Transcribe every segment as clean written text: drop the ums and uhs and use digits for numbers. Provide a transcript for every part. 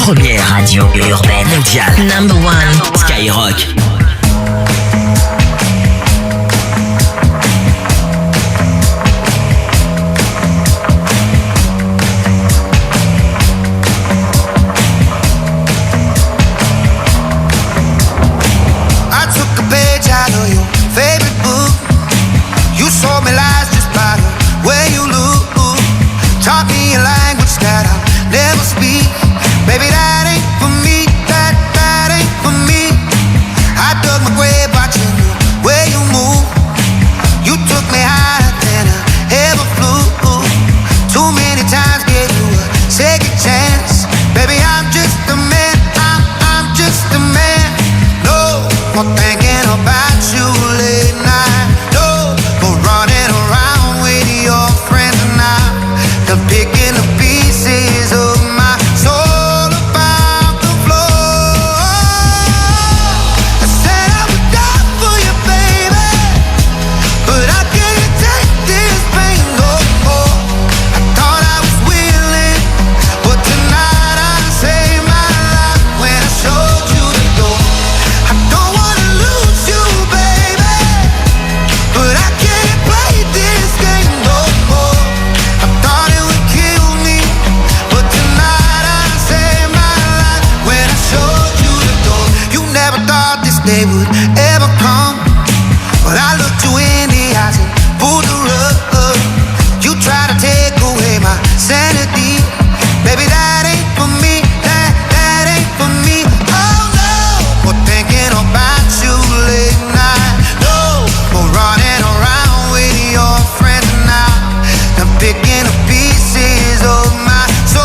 première radio urbaine mondiale. Number one. Skyrock. Baby, that ain't for me, that ain't for me. I dug my grave watching the way you move. You took me higher than I ever flew. Too many times gave you a second chance. Baby, I'm just a man, I'm just a man. No more thinking about you late night. No more running around with your friends and I'm picking the pieces of my soul. They would ever come, but I looked you in the eyes and pulled the rug. You try to take away my sanity, baby. That ain't for me. That ain't for me. Oh no, more thinking about you late night. No more running around with your friends now. I'm picking up pieces of my soul.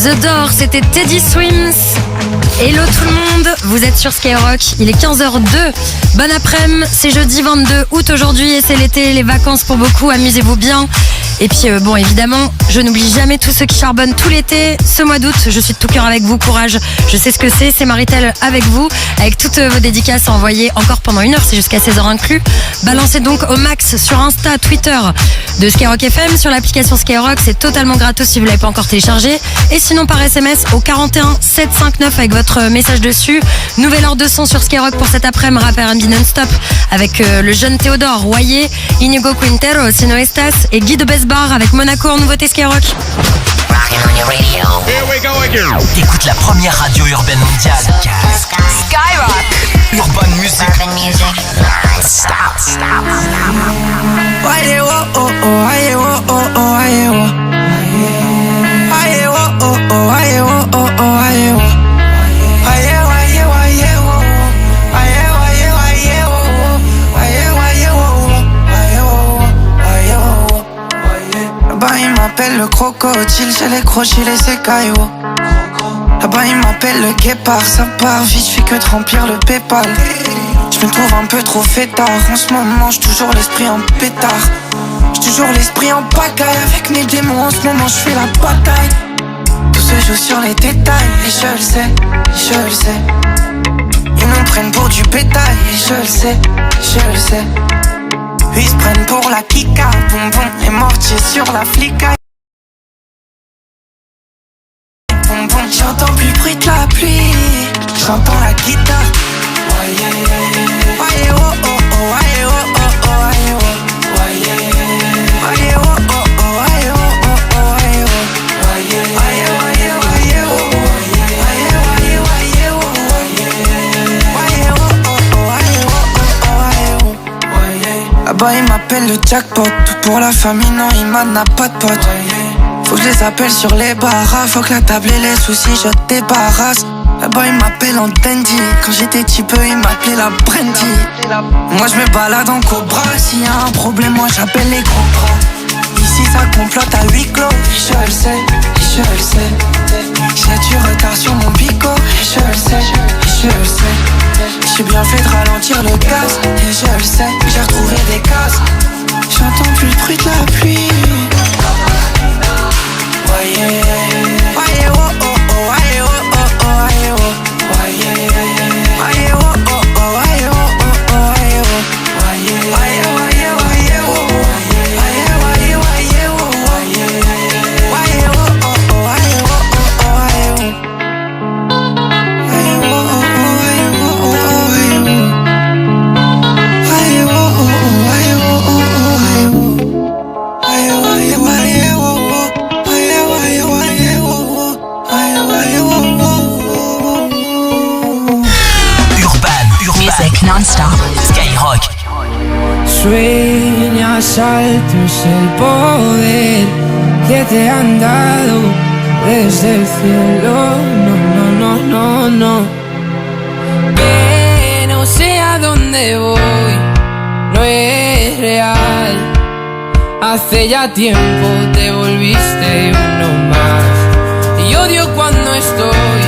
The Door, c'était Teddy Swims. Hello tout le monde, vous êtes sur Skyrock, il est 15h02. Bon après-midi, c'est jeudi 22 août aujourd'hui et c'est l'été, les vacances pour beaucoup, amusez-vous bien. Et puis bon, évidemment, je n'oublie jamais tous ceux qui charbonnent tout l'été. Ce mois d'août, je suis de tout cœur avec vous, courage. Je sais ce que c'est Maritel avec vous, avec toutes vos dédicaces à envoyer encore pendant 1 heure, c'est jusqu'à 16h inclus. Balancez donc au max sur Insta, Twitter de Skyrock FM, sur l'application Skyrock, c'est totalement gratos si vous ne l'avez pas encore téléchargé. Et sinon par SMS au 41 759 avec votre message dessus. Nouvelle heure de son sur Skyrock pour cet après-midi, rappeur R&B non-stop avec le jeune Théodore Royer, Inigo Quintero, Sino Estas et Guy de Besbar avec Monaco en nouveauté Skyrock. Rockin' on your radio. Here we go again. T'écoutes la première radio urbaine mondiale. Skyrock. Urban Music. Urban Music. Stop. Why oh oh oh, why oh oh oh, why oh. Why oh oh oh, why oh oh oh, why oh. Là-bas il m'appelle le crocodile, j'ai les crochets, les écailles. Là-bas il m'appelle le guépard, ça part vite, je fais que de remplir le Paypal. Je me trouve un peu trop fêtard, en ce moment j'ai toujours l'esprit en pétard. J'ai toujours l'esprit en pagaille, avec mes démons en ce moment je fais la bataille. Tout se joue sur les détails, et je le sais, je le sais. Ils nous prennent pour du bétail, et je le sais, je le sais. Ils se prennent pour la kika, bonbon et mortier sur la flicaille. Bonbon, j'entends plus le bruit de la pluie, j'entends la guitare. Waye oh oh oh, waye oh oh oh, waye oh. Waye oh oh oh, waye oh oh oh, waye oh. Waye waye waye oh. Waye waye waye oh. Waye oh oh oh, waye oh oh oh, waye oh. Là-bas il m'appelle le jackpot, tout pour la famille, non il m'en a pas de pote. Faut que je les appelle sur les barras, faut que la table et les soucis je débarrasse. Là-bas il m'appelle en dandy, quand j'étais petit peu il m'appelait la Brandy. Moi je me balade en cobra, s'il y a un problème moi j'appelle les gros bras. Ici ça complote à huis clos. Et je le sais, et je le sais. J'ai du retard sur mon pico. Et je le sais, et je le sais. J'ai bien fait de ralentir le gaz. Et je le sais, j'ai retrouvé des cases. J'entends plus le bruit de la pluie. Voyez, voyez, oh oh oh, voyez, oh oh oh, voyez, oh. Voyez, voyez, oh oh oh, voyez, oh oh oh, voyez, oh. Voyez, voyez, voyez, voyez, oh. Voyez, voyez, voyez, oh. Voyez, oh oh oh, voyez, oh oh oh, voyez, oh. Voyez, oh oh oh, voyez, oh oh oh, voyez, oh. Voyez, oh oh oh, voyez, oh oh oh, voyez, oh. Voyez, voyez, voyez, oh oh. Music non-stop. Skyrock. Sueñas alto es el poder que te han dado desde el cielo. No, no, no, no, no. Que no sé a dónde voy, no es real. Hace ya tiempo te volviste uno más. Y odio cuando estoy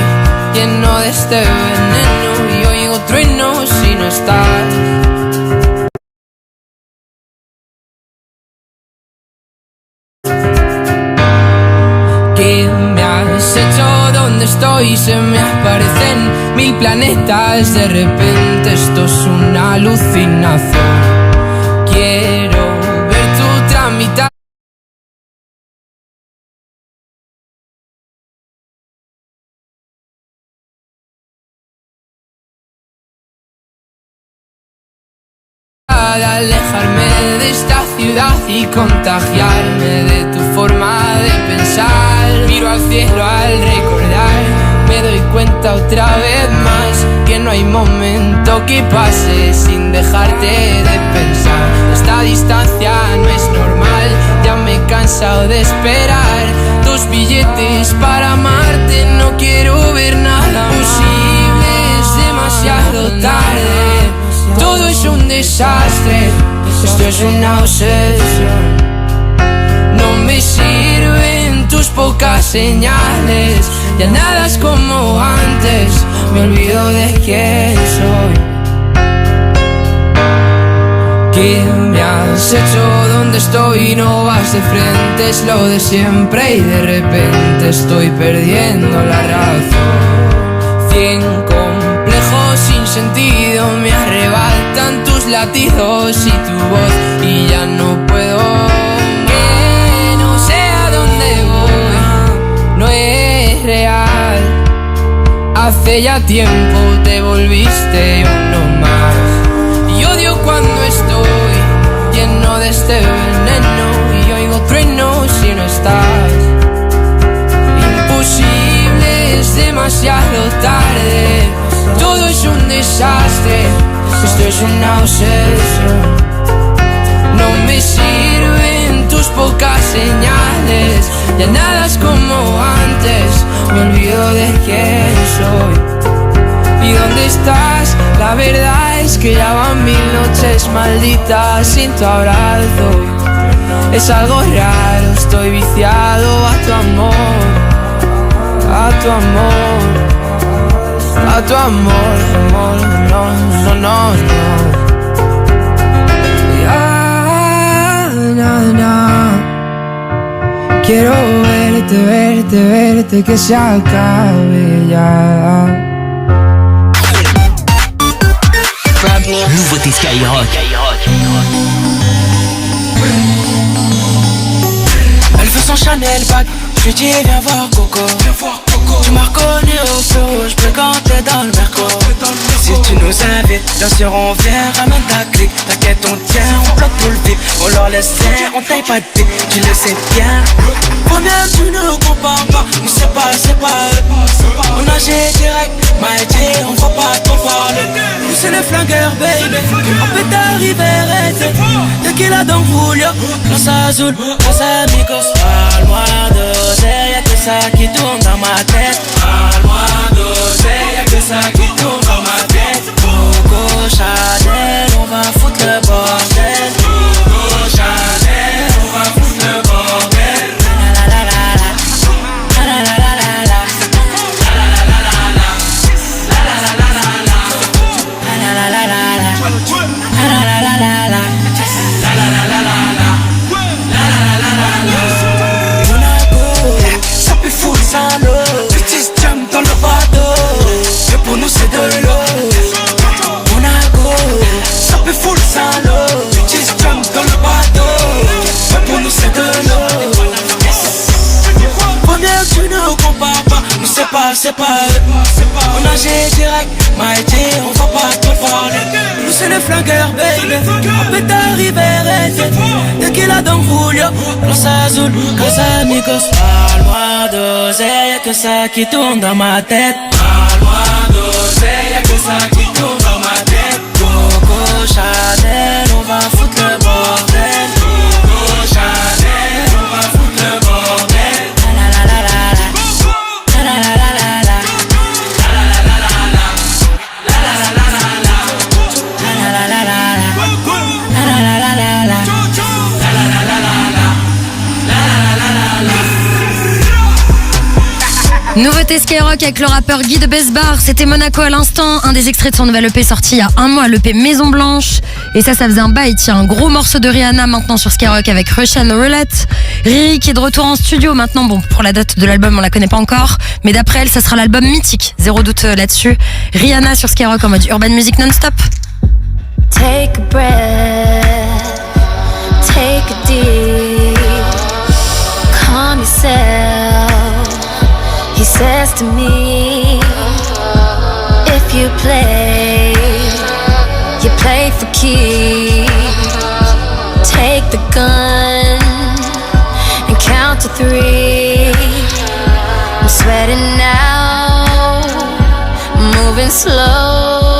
lleno de este veneno y oigo truenos si no estás. ¿Qué me has hecho? ¿Dónde estoy? Se me aparecen mil planetas. De repente esto es una alucinación. Quiero ver tu tramitar. Alejarme de esta ciudad y contagiarme de tu forma de pensar. Miro al cielo al recordar, me doy cuenta otra vez más que no hay momento que pase sin dejarte de pensar. Esta distancia no es normal, ya me he cansado de esperar. 2 billetes para amarte, no quiero ver nada posible, es demasiado tarde. Todo es un desastre, esto es una obsesión. No me sirven tus pocas señales, ya nada es como antes, me olvido de quién soy. ¿Qué me has hecho? ¿Dónde estoy? No vas de frente, es lo de siempre y de repente estoy perdiendo la razón. 100 complejos sin sentido me arrebatan tus latidos y tu voz y ya no puedo. Que no sé a dónde voy, no es real. Hace ya tiempo te volviste uno más. Y odio cuando estoy lleno de este veneno y oigo truenos si no estás. Imposible, es demasiado tarde. Todo es un desastre, esto es una obsesión. No me sirven tus pocas señales, ya nada es como antes, me olvido de quién soy. ¿Y dónde estás? La verdad es que ya van 1000 noches malditas sin tu abrazo. Es algo raro, estoy viciado a tu amor, a tu amor. A tu amor, amor, no, no, no, no. Ya, na, na. Quiero verte, verte, verte, que se acabe ya. Nouveauté Skyrock. Elle veut son Chanel bag, je lui dis viens voir Coco. Tu m'as reconnu au flow, je peux quand t'es dans le merco. Si tu nous invites, bien sûr on vient, ramène ta clique. T'inquiète on tient, on bloque tout le vide. On leur laisse faire, on taille pas de pique, tu le sais bien. Combien tu ne compares pas, nous c'est pas eux. On agit direct, m'a dit on va pas t'en parler. Nous c'est les flingueurs baby, on peut t'arriver arrêter. Tequila dans Julio, Los Azul, Los Amigos. Parle-moi d'oseille, y'a que ça qui tourne dans ma tête. Parle-moi d'oseille, y'a que ça qui tourne dans ma tête. Coco Chanel, on va foutre le bordel. Coco Chanel, on va foutre le bordel. c'est pas eux. On agit direct, Maïti, on va pas trop parler. Nous c'est les flingueurs, baby. On peut t'arriver, rester. Tequila Don Julio, Los Azul, Casamigos. Parle-moi d'oseille, y'a que ça qui tourne dans ma tête. Parle-moi d'oseille, y'a que ça qui tourne dans ma tête. Coco Chanel, on va foutre le bordel. Coco Chanel, on va foutre le bordel. La la la la la. La la la la la. La la la la la. La la la la la. La la la la la. La la la la la. La la la la la. Nouveauté Skyrock avec le rappeur Guy de Besbar, c'était Monaco à l'instant, un des extraits de son nouvel EP sorti il y a un mois, l'EP Maison Blanche. Et ça faisait un bail, tiens, un gros morceau de Rihanna maintenant sur Skyrock avec Russian Roulette. Riri qui est de retour en studio maintenant, bon pour la date de l'album on la connaît pas encore, mais d'après elle ça sera l'album mythique, zéro doute là-dessus. Rihanna sur Skyrock en mode urban music non-stop. Take a breath, take a deep, calm yourself. He says to me, if you play for keeps. Take the gun and count to 3. I'm sweating now, moving slow.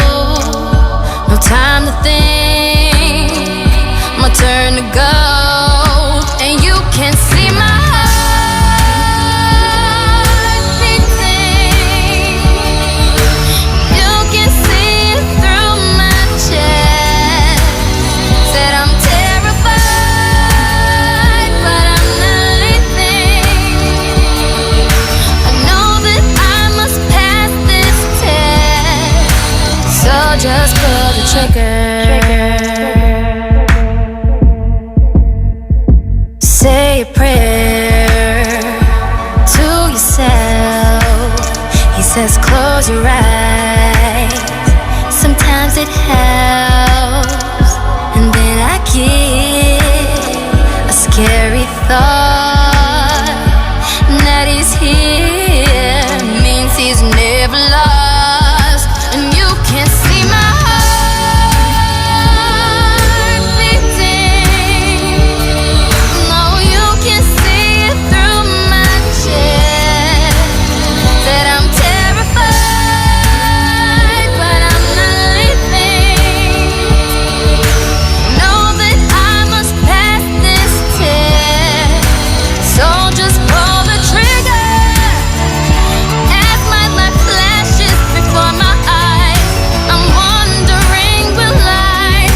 No time to think, my turn to go. And you can see my just pull the trigger. Say a prayer to yourself. He says close your eyes. Sometimes it helps. And then I get a scary thought that he's here means he's never lost. And you can see my heart beating. No, you can see it through my chest. That I'm terrified, but I'm not leaving. Know that I must pass this test. So just pull the trigger. As my life flashes before my eyes, I'm wondering, will I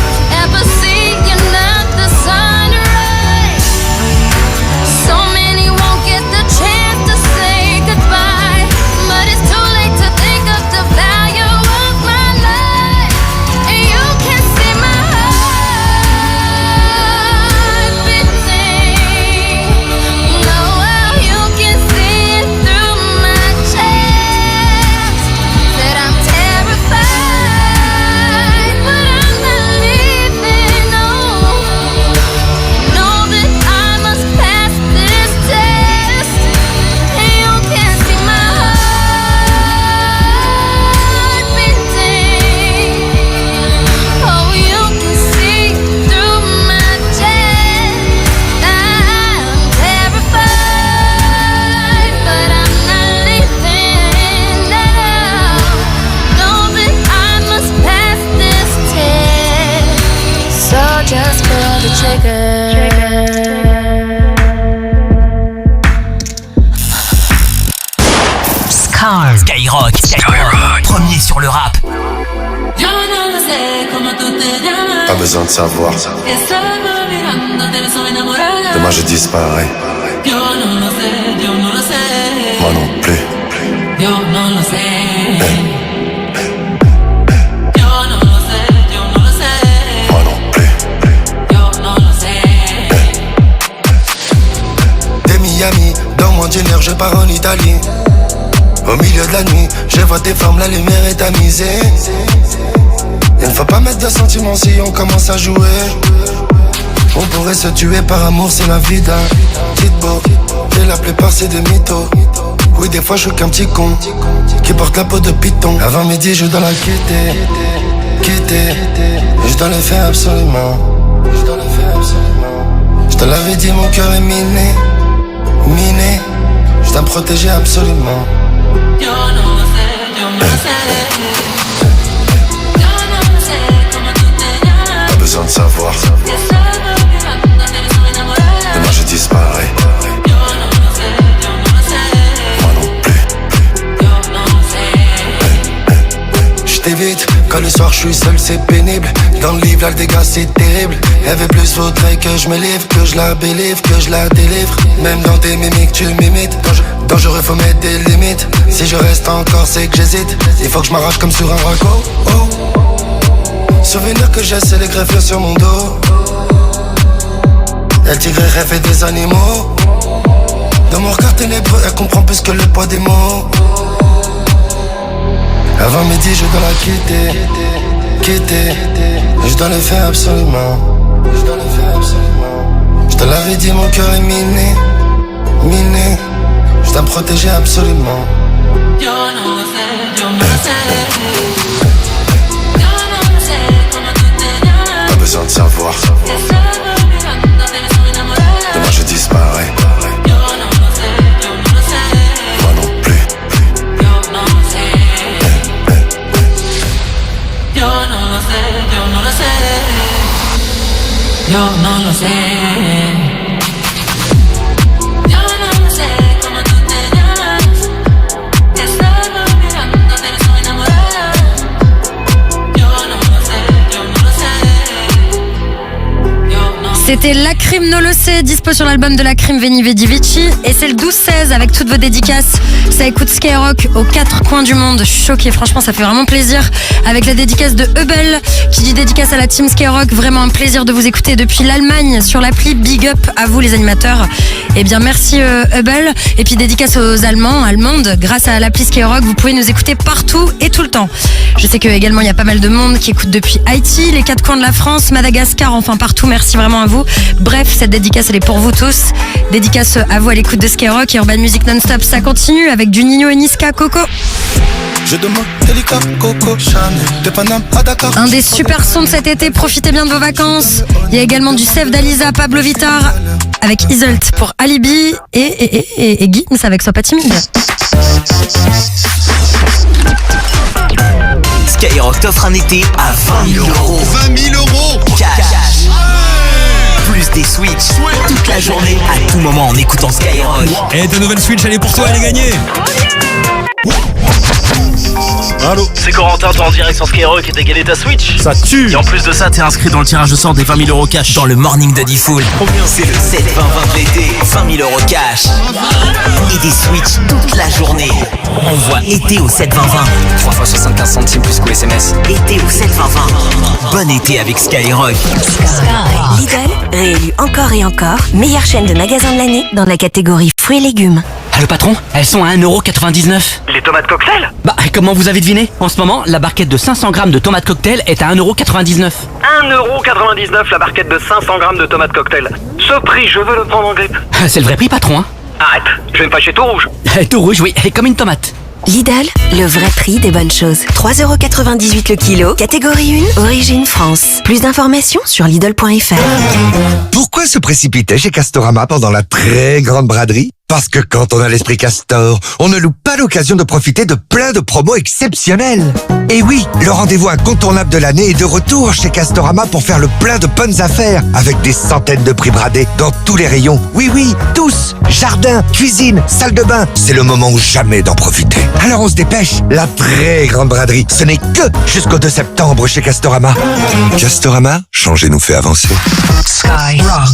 ever see another sunrise? So many won't get the chance to say goodbye, but it's too late to think of the value of my life. And you can see my heart beating. No, well, you can see it through my chest. That I'm terrified, but I'm not leaving. No, know that I must pass this test. And you can see my heart beating. Oh, you can see through my chest. I'm terrified, but I'm not leaving. No, know that I must pass this test. So just pull the trigger. Skyrock, premier sur le rap. Yo no lo sé cómo tú te llamas. Pas besoin de savoir, Estaba mirando, te beso enamorada. demain je disparais, Yo no lo sé, yo no lo sé. moi non plus. Yo no lo sé. Hey. Yo no lo sé, yo no lo sé. Moi non plus. Yo no lo sé. Des Miami, dans mon dîner je pars en Italie. Au milieu de la nuit, je vois tes flammes, la lumière est tamisée. Il ne faut pas mettre de sentiments si on commence à jouer. On pourrait se tuer par amour, c'est la vie d'un petite beau. Et la plupart c'est des mythos. Oui, des fois je suis qu'un petit con qui porte la peau de python. Avant midi, je dois la quitter. Je dois le faire absolument. Je te l'avais dit, mon cœur est miné. Je dois me protéger absolument. Pas besoin de savoir. Demain je disparais. Moi non plus. Je t'évite. Quand le soir je suis seul c'est pénible. Dans le livre là le dégât c'est terrible. Elle veut plus faudrait que je me livre, que je la bélivre, que je la délivre. Même dans tes mimiques tu m'imites. Dangereux faut mettre des limites. Si je reste encore c'est que j'hésite. Il faut que je m'arrache comme sur un ragot. Souvenir que j'ai c'est les greffes sur mon dos. Elle tigrerait fait des animaux. Dans mon regard ténébreux elle comprend plus que le poids des mots. Avant midi je dois la quitter. Je dois le faire absolument. Je te l'avais dit mon cœur est miné. Je dois me protéger absolument. Pas besoin de savoir. Demain je disparais. Moi non plus. Yo no lo sé. C'était Lacrim No Lo Sé, dispo sur l'album de Lacrim Veni Vidi Vici. Et c'est le 12-16 avec toutes vos dédicaces. Ça écoute Skyrock aux 4 coins du monde. Je suis choquée, franchement, ça fait vraiment plaisir. Avec la dédicace de Hubble, qui dit dédicace à la team Skyrock. Vraiment un plaisir de vous écouter depuis l'Allemagne sur l'appli. Big up à vous, les animateurs. Eh bien, merci Hubble. Et puis dédicace aux Allemandes. Grâce à l'appli Skyrock, vous pouvez nous écouter partout et tout le temps. Je sais que également il y a pas mal de monde qui écoute depuis Haïti, les 4 coins de la France, Madagascar, enfin partout. Merci vraiment à vous. Bref, cette dédicace elle est pour vous tous. Dédicace à vous à l'écoute de Skyrock et Urban Music Non-Stop. Ça continue avec du Nino et Niska, Coco. Je demande Delica, Coco, Chanel, de Paname à Dakar. Un des super sons de cet été, profitez bien de vos vacances. Il y a également du Sef d'Aliza, Pablo Vittar avec Isolt pour Alibi et Gims avec Sois pas timide. Skyrock t'offre un été à 20 000 euros. 20 000 euros Cash. Plus des Switch toute la journée, à tout moment en écoutant Skyrock. Et ta nouvelle Switch, elle est pour toi, elle est gagnée. Allô, c'est Corentin, t'es en direct sur Skyrock et t'as gagné ta Switch. ça tue. Et en plus de ça, t'es inscrit dans le tirage au sort des 20 000 euros cash. Dans le morning de Diffoul, c'est le 7-20-20 de l'été, 20 000 euros cash. Et des Switch toute la journée. Envoie été au 7-20-20. 3 fois 75 centimes plus qu'au SMS. Été au 7-20-20. Bon été avec Skyrock. Lidl, réélu encore et encore, meilleure chaîne de magasins de l'année dans la catégorie fruits et légumes. Allô patron, elles sont à 1,99€. Les tomates cocktail? Bah, comment vous avez deviné? En ce moment, la barquette de 500 grammes de tomates cocktail est à 1,99€. 1,99€ la barquette de 500 grammes de tomates cocktail. Ce prix, je veux le prendre en grippe. C'est le vrai prix patron, hein? Arrête, je vais me fâcher tout rouge. Tout rouge, oui, comme une tomate. Lidl, le vrai prix des bonnes choses. 3,98€ le kilo, catégorie 1, origine France. Plus d'informations sur Lidl.fr. Pourquoi se précipiter chez Castorama pendant la très grande braderie? Parce que quand on a l'esprit Castor, on ne loupe pas l'occasion de profiter de plein de promos exceptionnels. Et oui, le rendez-vous incontournable de l'année est de retour chez Castorama pour faire le plein de bonnes affaires avec des centaines de prix bradés dans tous les rayons. Oui, tous. Jardin, cuisine, salle de bain. C'est le moment ou jamais d'en profiter. Alors on se dépêche. La très grande braderie, ce n'est que jusqu'au 2 septembre chez Castorama. Castorama, changer nous fait avancer.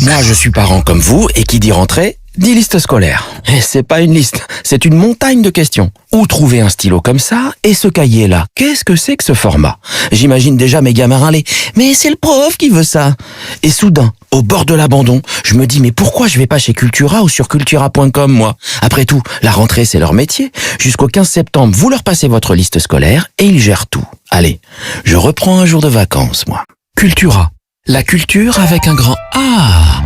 Moi, je suis parent comme vous, et qui dit rentrée, dit liste scolaire. Et c'est pas une liste, c'est une montagne de questions. Où trouver un stylo comme ça et ce cahier-là? Qu'est-ce que c'est que ce format? J'imagine déjà mes gamins râler. Mais c'est le prof qui veut ça. Et soudain, au bord de l'abandon, je me dis mais pourquoi je vais pas chez Cultura ou sur cultura.com moi? Après tout, la rentrée c'est leur métier. Jusqu'au 15 septembre, vous leur passez votre liste scolaire et ils gèrent tout. Allez, je reprends un jour de vacances moi. Cultura. La culture avec un grand A.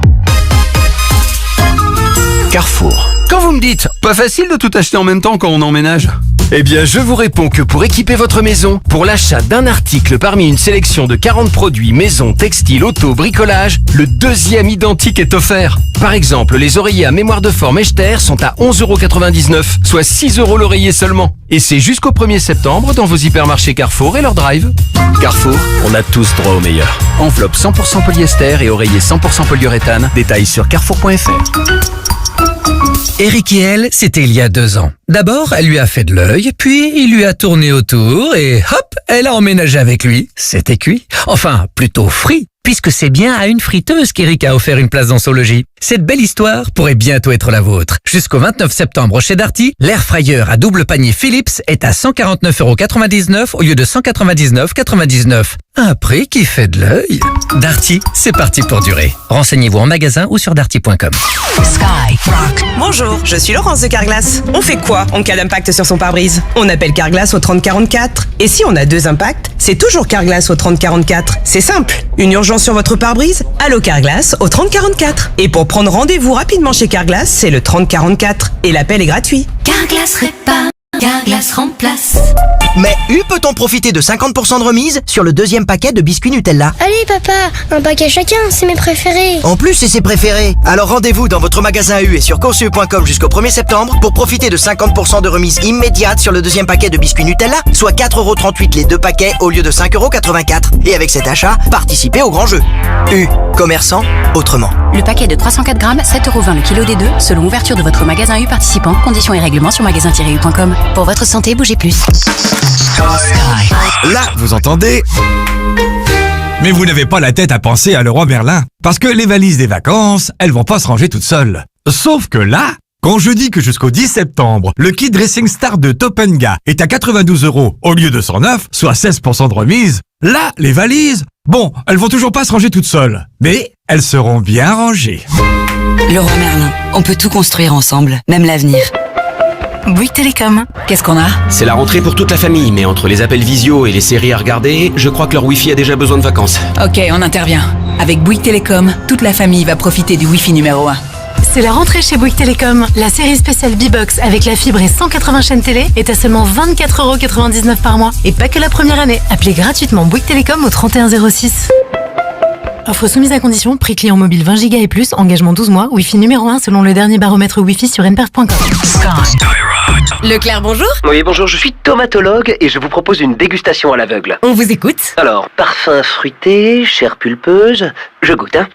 Carrefour. Quand vous me dites, pas facile de tout acheter en même temps quand on emménage. Eh bien, je vous réponds que pour équiper votre maison, pour l'achat d'un article parmi une sélection de 40 produits maison, textile, auto, bricolage, le deuxième identique est offert. Par exemple, les oreillers à mémoire de forme Echter sont à 11,99€, soit 6€ l'oreiller seulement. Et c'est jusqu'au 1er septembre dans vos hypermarchés Carrefour et leur drive. Carrefour, on a tous droit au meilleur. Enveloppe 100% polyester et oreiller 100% polyuréthane. Détails sur carrefour.fr. Eric et elle, c'était il y a 2 ans. D'abord, elle lui a fait de l'œil, puis il lui a tourné autour et hop, elle a emménagé avec lui. C'était cuit. Enfin, plutôt frit, puisque c'est bien à une friteuse qu'Eric a offert une place dans son logis. Cette belle histoire pourrait bientôt être la vôtre. Jusqu'au 29 septembre chez Darty, l'air fryer à double panier Philips est à 149,99€ au lieu de 199,99€. Un prix qui fait de l'œil. Darty, c'est parti pour durer. Renseignez-vous en magasin ou sur darty.com. Sky Rock. Bonjour, je suis Laurence de Carglass. On fait quoi en cas d'impact sur son pare-brise? On appelle Carglass au 3044. Et si on a 2 impacts, c'est toujours Carglass au 3044. C'est simple. Une urgence sur votre pare-brise? Allô Carglass au 3044. Et pour prendre rendez-vous rapidement chez Carglass, c'est le 3044. Et l'appel est gratuit. Carglass répare, Carglass remplace. Mais peut-on profiter de 50% de remise sur le 2e paquet de biscuits Nutella? Allez papa, un paquet chacun, c'est mes préférés. En plus, c'est ses préférés. Alors rendez-vous dans votre magasin U et sur consu.com jusqu'au 1er septembre pour profiter de 50% de remise immédiate sur le 2e paquet de biscuits Nutella, soit 4,38€ les 2 paquets au lieu de 5,84€. Et avec cet achat, participez au grand jeu. U, commerçant, autrement. Le paquet de 304 grammes, 7,20€ le kilo des deux, selon ouverture de votre magasin U participant. Conditions et règlements sur magasin-u.com. Pour votre santé, bougez plus. Là, vous entendez? Mais vous n'avez pas la tête à penser à Leroy Merlin. Parce que les valises des vacances, elles vont pas se ranger toutes seules. Sauf que là, quand je dis que jusqu'au 10 septembre, le kit Dressing Star de Topanga est à 92€ au lieu de 109, soit 16% de remise, là, les valises, bon, elles vont toujours pas se ranger toutes seules. Mais elles seront bien rangées. Leroy Merlin, on peut tout construire ensemble, même l'avenir. Bouygues Télécom, qu'est-ce qu'on a? C'est la rentrée pour toute la famille, mais entre les appels visio et les séries à regarder, je crois que leur Wi-Fi a déjà besoin de vacances. Ok, on intervient. Avec Bouygues Télécom, toute la famille va profiter du Wi-Fi numéro 1. C'est la rentrée chez Bouygues Télécom. La série spéciale B-Box avec la fibre et 180 chaînes télé est à seulement 24,99€ par mois. Et pas que la première année. Appelez gratuitement Bouygues Télécom au 3106. Offre soumise à condition, prix client mobile 20 Go et plus, engagement 12 mois, Wi-Fi numéro 1 selon le dernier baromètre Wi-Fi sur nperf.com. Leclerc, bonjour. Oui, bonjour, je suis tomatologue et je vous propose une dégustation à l'aveugle. On vous écoute. Alors, parfum fruité, chair pulpeuse, je goûte, hein.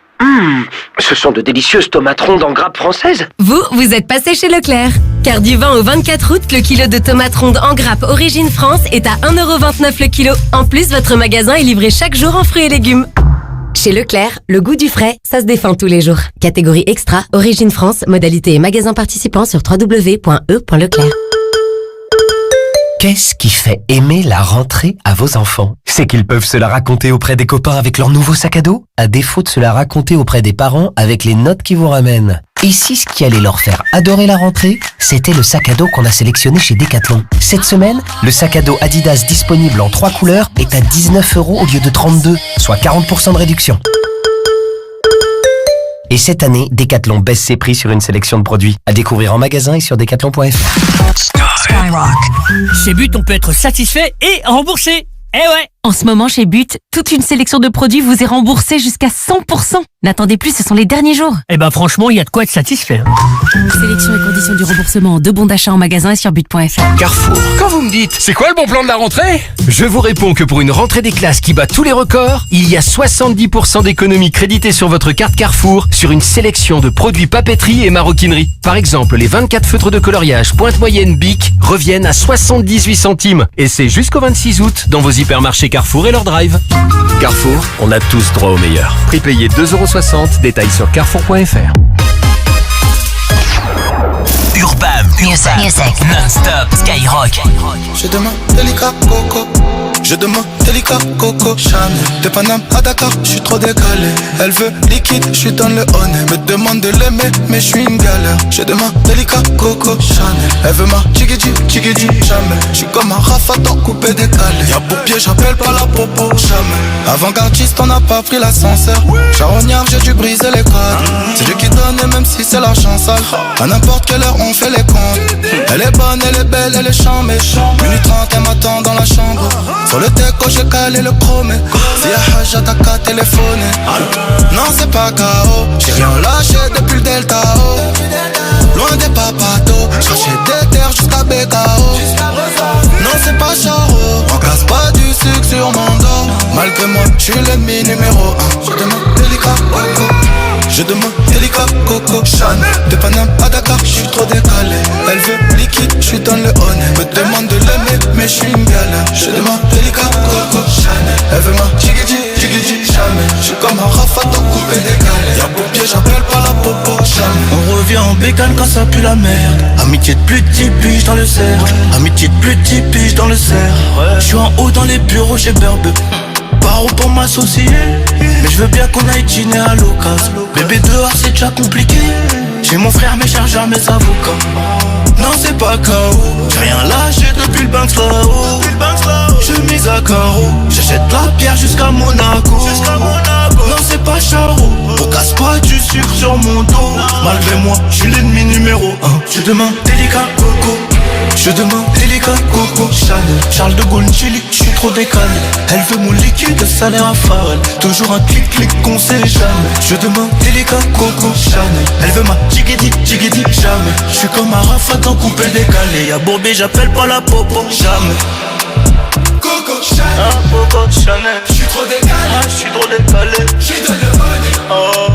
Ce sont de délicieuses tomates rondes en grappe française. Vous êtes passé chez Leclerc. Car du 20 au 24 août, le kilo de tomates rondes en grappe Origine France est à 1,29€ le kilo. En plus, votre magasin est livré chaque jour en fruits et légumes. Chez Leclerc, le goût du frais, ça se défend tous les jours. Catégorie extra, Origine France, modalité et magasin participant sur www.e.leclerc. Qu'est-ce qui fait aimer la rentrée à vos enfants? C'est qu'ils peuvent se la raconter auprès des copains avec leur nouveau sac à dos, à défaut de se la raconter auprès des parents avec les notes qu'ils vous ramènent. Et si ce qui allait leur faire adorer la rentrée, c'était le sac à dos qu'on a sélectionné chez Decathlon. Cette semaine, le sac à dos Adidas disponible en 3 couleurs est à 19€ au lieu de 32, soit 40% de réduction. Et cette année, Decathlon baisse ses prix sur une sélection de produits. À découvrir en magasin et sur decathlon.fr. Skyrock. Chez But, on peut être satisfait et remboursé. Eh ouais! En ce moment, chez But, toute une sélection de produits vous est remboursée jusqu'à 100%. N'attendez plus, ce sont les derniers jours. Eh ben franchement, il y a de quoi être satisfait. Sélection et conditions du remboursement, 2 bons d'achat en magasin et sur but.fr. Carrefour. Quand vous me dites, c'est quoi le bon plan de la rentrée? Je vous réponds que pour une rentrée des classes qui bat tous les records, il y a 70% d'économies créditées sur votre carte Carrefour sur une sélection de produits papeterie et maroquinerie. Par exemple, les 24 feutres de coloriage Pointe Moyenne Bic reviennent à 78 centimes. Et c'est jusqu'au 26 août dans vos hypermarchés Carrefour et leur drive. Carrefour, on a tous droit au meilleur. Prix payé 2,60€, détails sur carrefour.fr. Urban Music. Non-stop Skyrock. Je demande délicat coco. Je demande délicat, Coco, Chanel. De Paname à Dakar, je suis trop décalé. Elle veut liquide, je suis dans le honey. Me demande de l'aimer, mais je suis une galère. Je demande délicat, Coco, Chanel. Elle veut ma tchigidi, jamais. Je suis comme un rafaton coupé décalé. Y'a pour pied, j'appelle pas la popo, jamais. Avant-gardiste, on n'a pas pris l'ascenseur. Charognard, j'ai dû briser les codes. C'est Dieu qui donne, et même si c'est l'argent sale. À n'importe quelle heure, on fait les comptes. Elle est bonne, elle est belle, elle est chambée. Minute 30, elle m'attend dans la chambre. Sur le teco, j'ai calé le chromé. Si y'a Hajja, t'as qu'à téléphoner. Non, c'est pas KO. J'ai rien lâché depuis le Delta O. Loin des papatos. Chercher des terres jusqu'à BKO. Non, c'est pas Charo. On casse pas du sucre sur mon dos. Malgré moi, j'suis l'ennemi numéro 1. Je demande délicat, Coco. Je demande délicat, Coco, Chanel. De Paname à Dakar, j'suis trop décalé. Elle veut liquide, j'suis dans le honey. Me demande de l'aimer, mais j'suis une galère. Je demande délicat, Coco, Chanel. Elle veut ma tchigidi, jamais. J'suis comme un rafaton coupé décalé. Y'a pour pied, j'appelle pas la popo, jamais. On revient en bécane quand ça pue la merde. Amitié de plus de 10 piges dans le cercle. Amitié de plus de 10 piges dans le cercle. J'suis en haut dans les bureaux chez Burbe. Paro pour m'associer. Mais je veux bien qu'on aille dîner à l'occasion. Bébé dehors c'est déjà compliqué. J'ai mon frère, mes chargeurs, mes avocats. Non c'est pas KO. J'ai rien lâché depuis le Banks là-haut. Je mise à carreau. J'achète la pierre jusqu'à Monaco. Non c'est pas Charo. On casse pas du sucre sur mon dos. Malgré moi, je suis l'ennemi numéro 1. Je demande délicat, Coco. Je demande délicat, Coco, Chanel. Charles de Gaulle, Chili, je suis trop décalé. Elle veut mon liquide, salaire à Farrell. Toujours un clic-clic qu'on sait jamais. Je demande délicat, Coco, Chanel. Elle veut ma tchigidi, jamais. Je suis comme un rafatan coupé décalé. Y'a Bourbier, j'appelle pas la popo, jamais. Coco Chanel, Coco Chanel. Je suis trop décalé, J'suis dans le money. Oh,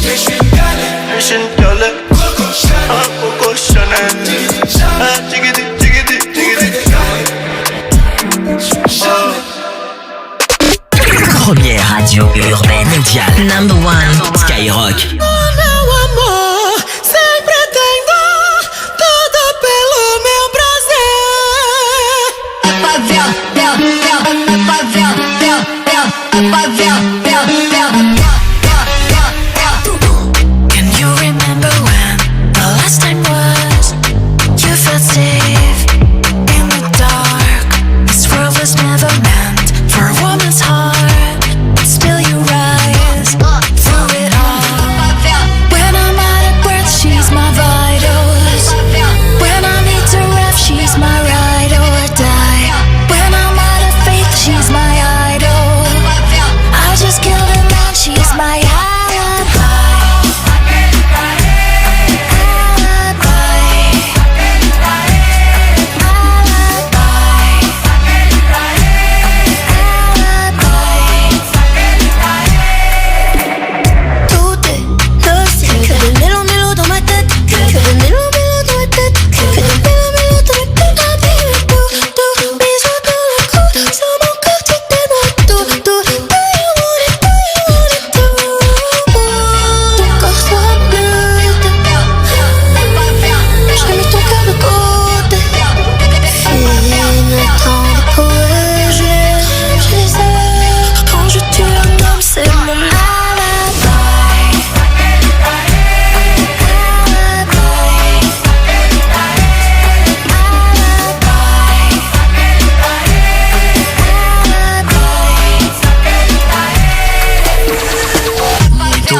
mais je suis une galère, Coco Chanel, Coco Chanel. Tigidi. Première radio urbaine mondiale. Number one. Skyrock. Can you remember when the last time was? You felt safe in the dark. This world was never meant for a woman's heart. But still you rise through it all. When I'm out of breath, she's my vitals. When I need to ref, she's my ride or die. When I'm out of faith, she's my idol. I just killed a man, she's my alibi.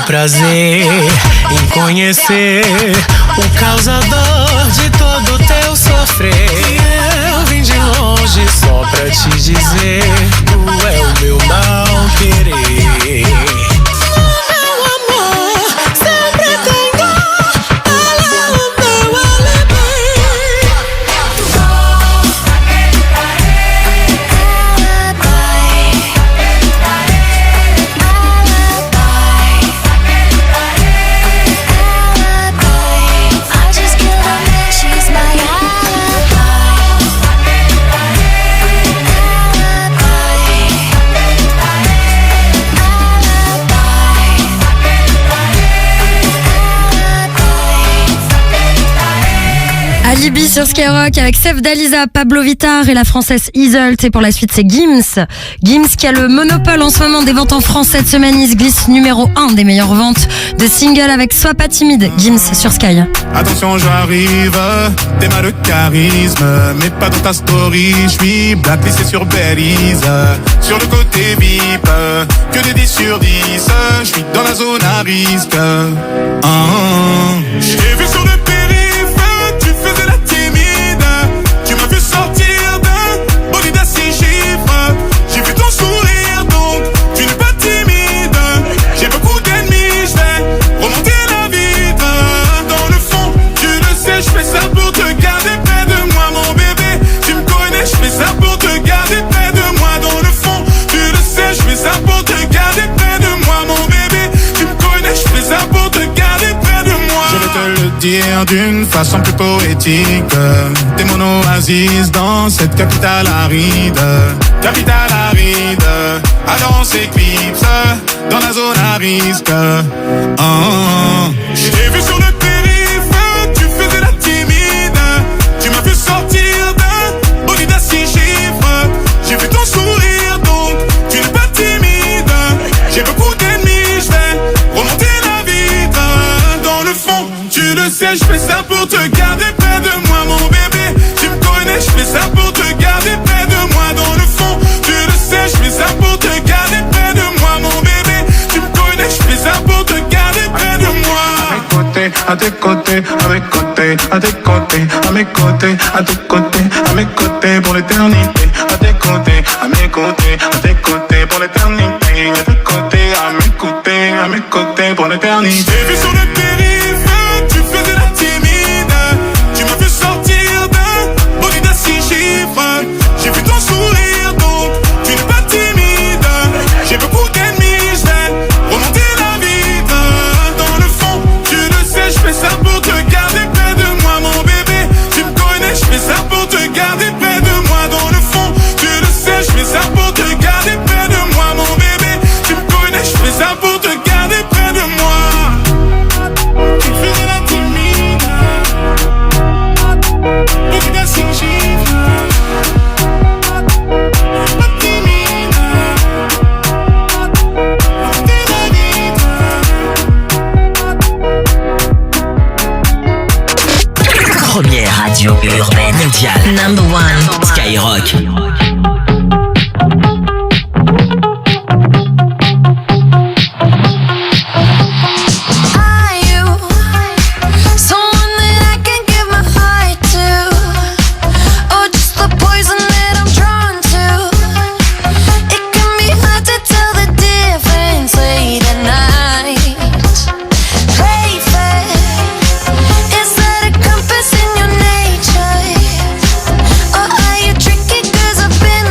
Prazer em conhecer o causador de todo teu sofrer. Eu vim de longe só pra te dizer, tu é o meu não querer. Cardi B sur Skyrock avec Sef Dalisa, Pablo Vittar et la française Isolt. Et pour la suite, c'est Gims. Gims qui a le monopole en ce moment des ventes en France cette semaine. Il se glisse numéro 1 des meilleures ventes de singles avec Sois pas timide. Gims sur Sky. Attention, j'arrive, t'es mal de charisme, mais pas dans ta story. J'suis blacklisté sur Belize, sur le côté VIP, que des 10 sur 10. J'suis dans la zone à risque. J'ai vu sur le périph', tu faisais la timide. Tu m'as vu sortir d'un bolide à 6 chiffres. J'ai vu ton sourire, donc tu n'es pas timide. J'ai beaucoup d'ennemis, j'vais remonter la vitre. Dans le fond, tu le sais, j'fais ça pour te garder près de moi, mon bébé. Tu me connais, j'fais ça pour te garder près de moi. Dans le fond, tu le sais, j'fais ça pour te garder près de moi, mon bébé. Tu me connais, j'fais ça pour te garder près de moi. Je vais te le dire d'une façon plus poétique. T'es mon oasis dans cette capitale aride. Capitale aride, alors on s'éclipse dans la zone à risque. Je t'ai vu sur le périph', tu faisais la timide. Tu m'as vu sortir d'un bolide à 6 chiffres. J'ai vu ton sourire, donc tu n'es pas timide. J'ai beaucoup d'ennemis, j'vais remonter la vitre. Dans le fond, tu le sais, j'fais ça pour te garder près de moi, mon bébé. Tu me connais, j'fais ça pour te garder près de moi. Dans le fond, tu le sais, j'fais ça pour te garder près de moi, mon bébé. Tu me connais, j'fais ça pour te garder près de moi. À tes côtés, à mes côtés, à tes côtés, à mes côtés, à tes côtés, à mes côtés pour l'éternité. À tes côtés, à mes côtés, à tes côtés pour l'éternité. À tes côtés, à mes côtés pour l'éternité. J'ai vu sur le périph', tu faisais la timide. Tu m'as vu sortir d'un bolide à 6 chiffres. J'ai vu ton sourire, donc tu n'es pas timide. J'ai beaucoup d'ennemis, j'vais remonter la vitre. Dans le fond, tu le sais, j'fais ça pour te garder près de moi, mon bébé. Tu me connais, j'fais ça pour te garder près de moi. Dans le fond, tu le sais, j'fais ça pour te garder près de moi, mon bébé. Tu me connais, j'fais ça pour te garder près de moi. Tu faisais la timide, bolide à 6 chiffres. Pas timide, remonter la vitre. Première radio urbaine mondiale. Number 1. Skyrock. Been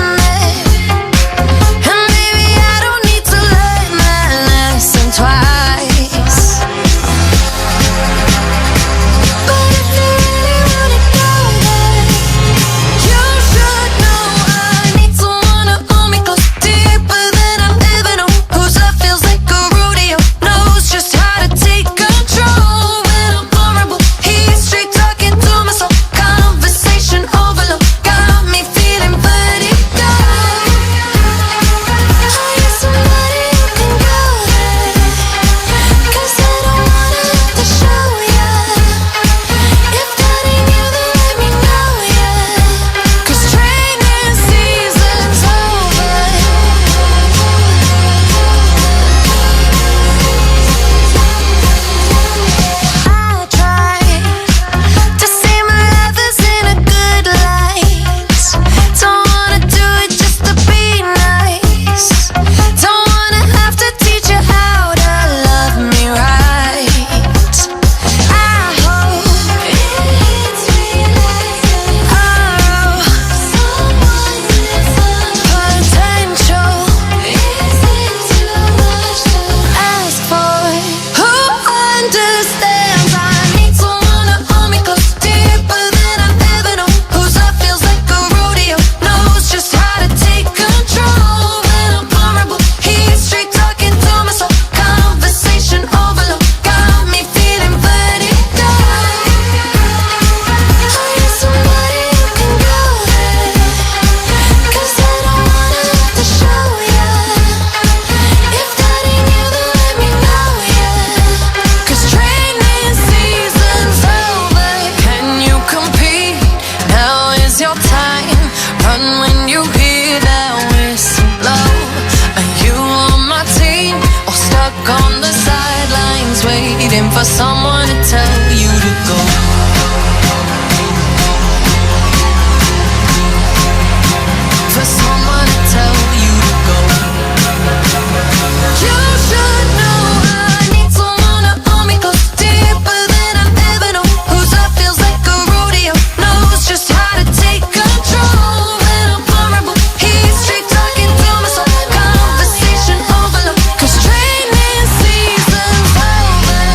on the sidelines waiting for someone to tell you to go. For someone to tell you to go. You should know I need someone to hold me close, deeper than I've ever known. Whose love feels like a rodeo, knows just how to take control. When I'm vulnerable, he's straight talking to my soul. Conversation overload, 'cause training season's over.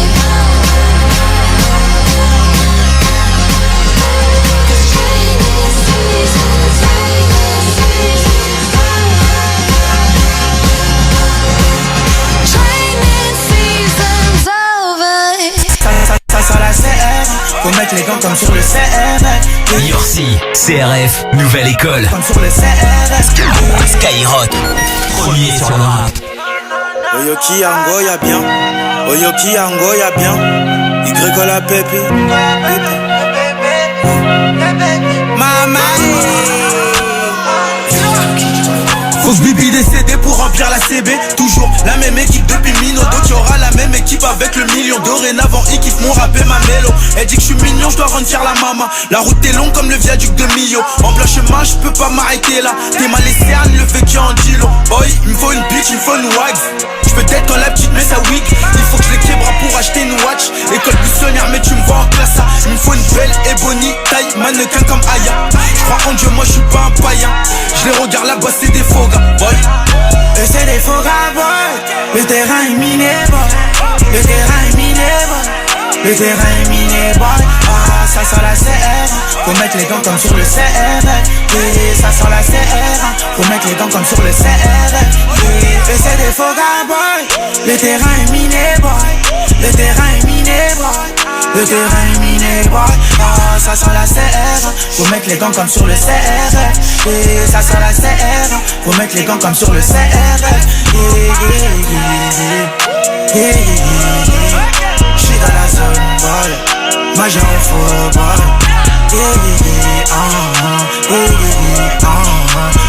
Ça sent la CR, faut mettre les gants comme sur le CR. Yorsi, CRF, nouvelle école. Comme sur le CR. Skyrock, premier sur le rap. Oyoki Ango y'a bien, Oyoki Ango y'a bien, Y la pépé. Maman. Grosse bibi décédée pour remplir la CB. Toujours la même équipe depuis Mino. Donc y'aura la même équipe avec le million. Dorénavant ils kiffent mon rap et ma mélo. Elle dit que je suis mignon, je dois rendre fier la maman. La route est longue comme le viaduc de Millau. En plein chemin je peux pas m'arrêter là. T'es mal laissé Anne, le vécu en kilo. Boy, il me faut une bitch, il me faut une wags. Je peux être quand la petite met sa wig. Il faut que je les bras pour acheter une watch. École buissonnière mais tu me vois en classe A. Il me faut une belle Ebony, taille mannequin comme Aya. Je crois en Dieu, moi je suis pas un païen. Je les regarde là-bas, c'est des faux gars, boy. Et c'est des faux gars, boy. Le terrain est miné, boy. Le terrain est miné, boy. Le terrain est miné, boy. Ah, ça sent la CR. Faut mettre les gants comme sur le CR. Et ça sent la CR. Faut mettre les gants comme sur le CR. Et c'est des faux gars, boy. Le terrain est miné, boy. Le terrain est miné, boy. Le terrain est miné, boy. Ah, ça sent la CR. Faut mettre les gants comme sur le CR. Et ça sent la CR. Faut mettre les gants comme sur le CR. J'suis dans la zone, boy. Majeur au football.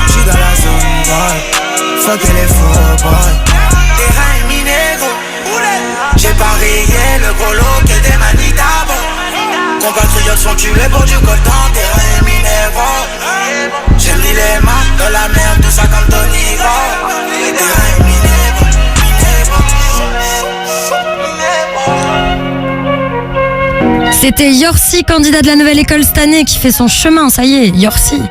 J'suis dans la zone, boy. Fuck les faux, boy. Terrain est miné, gros. J'ai parié le gros lot qui était manitable. Compatriotes sont tués pour du coltan. Terrain est miné, gros. J'ai mis les mains dans la merde, tout ça comme Tony, gros. Terrain est miné, gros. C'était Yorsi, candidat de la nouvelle école cette année, qui fait son chemin, ça y est, Yorsi.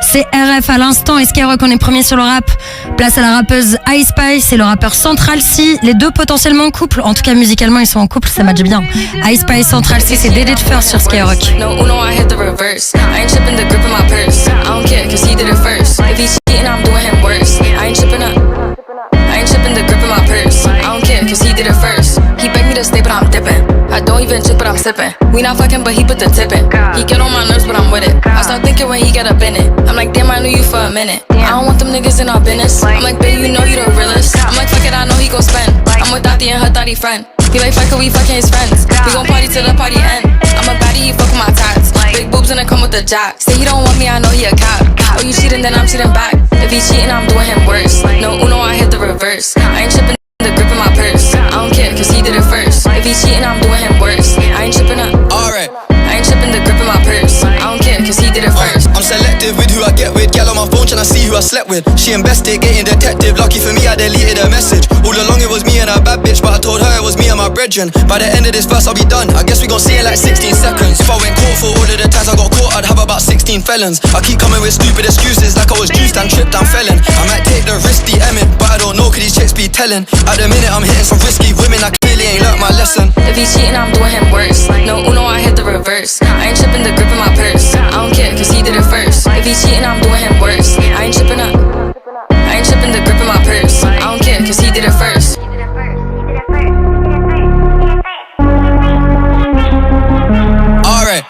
C'est RF à l'instant et Skyrock, on est premier sur le rap. Place à la rappeuse Ice Spice et le rappeur Central C. Les deux potentiellement en couple, en tout cas musicalement ils sont en couple, ça match bien. Ice Spice, Central C, c'est Did It First sur Skyrock. No, I hit the reverse. I ain't tripping the grip in my purse. I don't care, cause he did it first. If he's cheating, I'm doing him worse. I ain't tripping up. I ain't tripping the grip in my purse. I don't care, cause he did it first. He begged me to stay, but I'm dipping. I don't even chip, but I'm sipping. We not fucking, but he put the tip in. He get on my nerves, but I'm with it. I start thinking when he get up in it. I'm like, damn, I knew you for a minute. I don't want them niggas in our business. I'm like, babe, you know you the realest. I'm like, fuck it, I know he gon' spend. I'm with Dottie and her thotty friend. He like, fuck it, we fucking his friends. We gon' party till the party end. I'm a baddie, he fuck with my tats. Big boobs and it come with the jack. Say he don't want me, I know he a cop. Oh, you cheating, then I'm cheating back. If he cheating, I'm doing him worse. No, I hit the reverse. I ain't tripping the grip in my purse. I don't care, cause he did it first. If he cheating, I'm doing him worse. I ain't tripping up. Alright. I ain't tripping the grip in my purse. I don't care, cause he did it first. I'm selective with who I get with. Gal on my phone tryna see who I slept with. She investigating detective. Lucky for me, I deleted her message. All along it was me and her bad bitch, but I told her it was me and my brethren. By the end of this verse, I'll be done. I guess we gon' see in like 16 seconds. If I went court for all of the times I got caught, I'd have about 16 felons. I keep coming with stupid excuses like I was juiced and tripped and felon. I might take the risk, DMing, but I don't know could these chicks be telling. At the minute I'm hitting some risky women, I clearly ain't learnt my lesson. If he's cheating, I'm doing him worse. No, I hit the reverse. I ain't tripping the grip in my purse. I don't care, cause he did it first. If he's cheating, I'm doing him worse. I ain't tripping up. I ain't tripping the grip in my purse. I don't care, cause he did it first. Alright.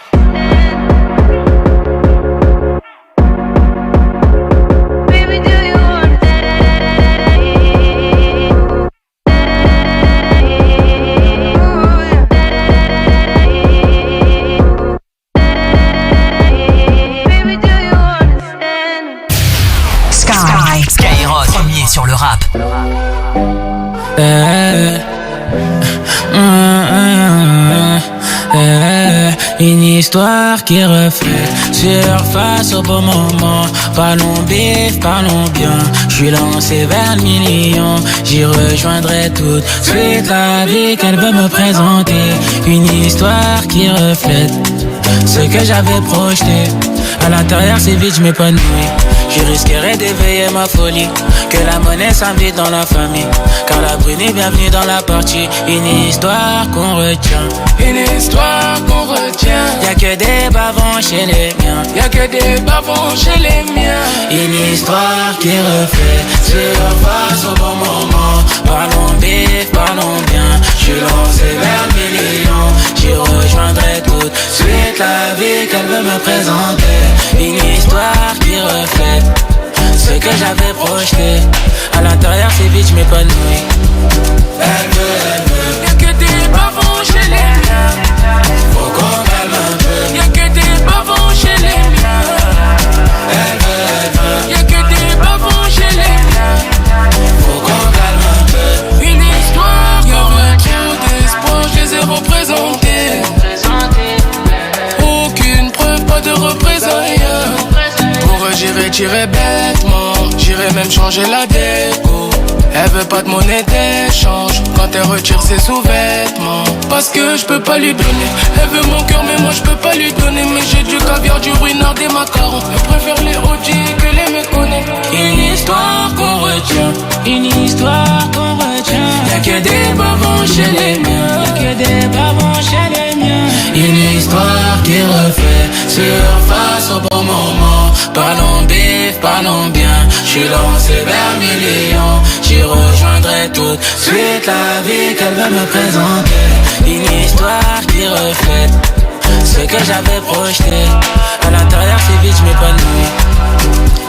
Skyrock, premier sur le rap. Une histoire qui reflète surface au bon moment. Parlons bif, parlons bien. J'suis lancé vers le million. J'y rejoindrai tout de suite la vie qu'elle veut me présenter. Une histoire qui reflète ce que j'avais projeté. À l'intérieur c'est vide, j'm'épanouis. Je risquerais d'éveiller ma folie. Que la monnaie s'invite dans la famille. Car la brune est bienvenue dans la partie. Une histoire qu'on retient. Une histoire qu'on retient. Y'a que des bavons chez les miens. Y'a que des bavons chez les miens. Une histoire qui refait surface au bon moment. Parlons bif, parlons bien. J'suis lancé vers le million. J'y rejoindrai tout de suite la vie qu'elle veut me présenter. Une histoire qui reflète ce que j'avais projeté. À l'intérieur c'est vide, j'm'épanouis. Elle veut. Y'a que des bavons chez les miens. Faut qu'on calme un peu. Y'a que des bavons chez les miens. Elle veut. Y'a que des bavons chez les miens. Faut qu'on calme un peu. Une histoire. Y'avait trop d'espoir, je les ai représentés. Aucune preuve, pas de représailles. Pour eux j'irai tirer bêtement. J'irai même changer la déco. Elle veut pas de monnaie d'échange quand elle retire ses sous-vêtements. Parce que je peux pas lui donner. Elle veut mon cœur mais moi je peux pas lui donner. Mais j'ai du caviar, du ruinard, des macarons. Elle préfère les OG que les méconnus. Une histoire qu'on retient. Une histoire qu'on retient. Y'a que des bavons chez les miens. Y'a que des bavons chez les miens. Une histoire qui refait surface au bon moment. Parlons bif, parlons bien. J'suis lancé vers millions. J'y rejoindrai tout de suite la vie qu'elle veut me présenter. Une histoire qui reflète ce que j'avais projeté. À l'intérieur c'est vide, j'm'épanouis.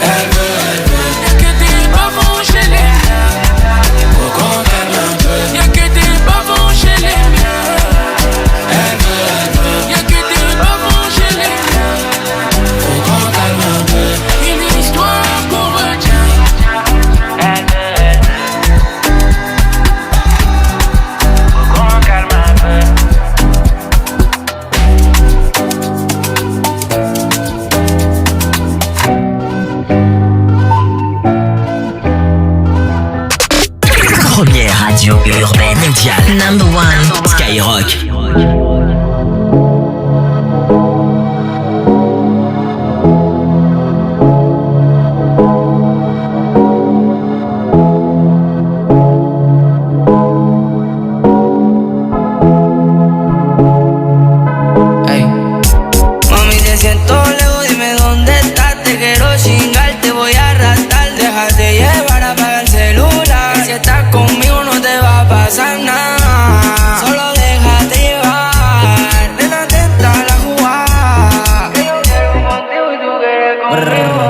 Elle veut. Y'a que des bavons chez les miens. Faut qu'on calme un peu. Y'a que des bavons chez les miens. Elle veut. Y'a que des bavons chez les miens. Faut qu'on calme un peu. Une histoire qu'on retient. Elle veut. Faut qu'on calme un peu. Première radio urbaine mondiale. Number one. Skyrock. Mami, te siento lejos, dime dónde estás. Te quiero chingar, te voy a arrastrar. Déjate llevar, apaga el celular. Si estás conmigo no te va a pasar nada. Solo déjate llevar. Nena, atenta a la jugada. Que yo quiero contigo y tú quieres conmigo.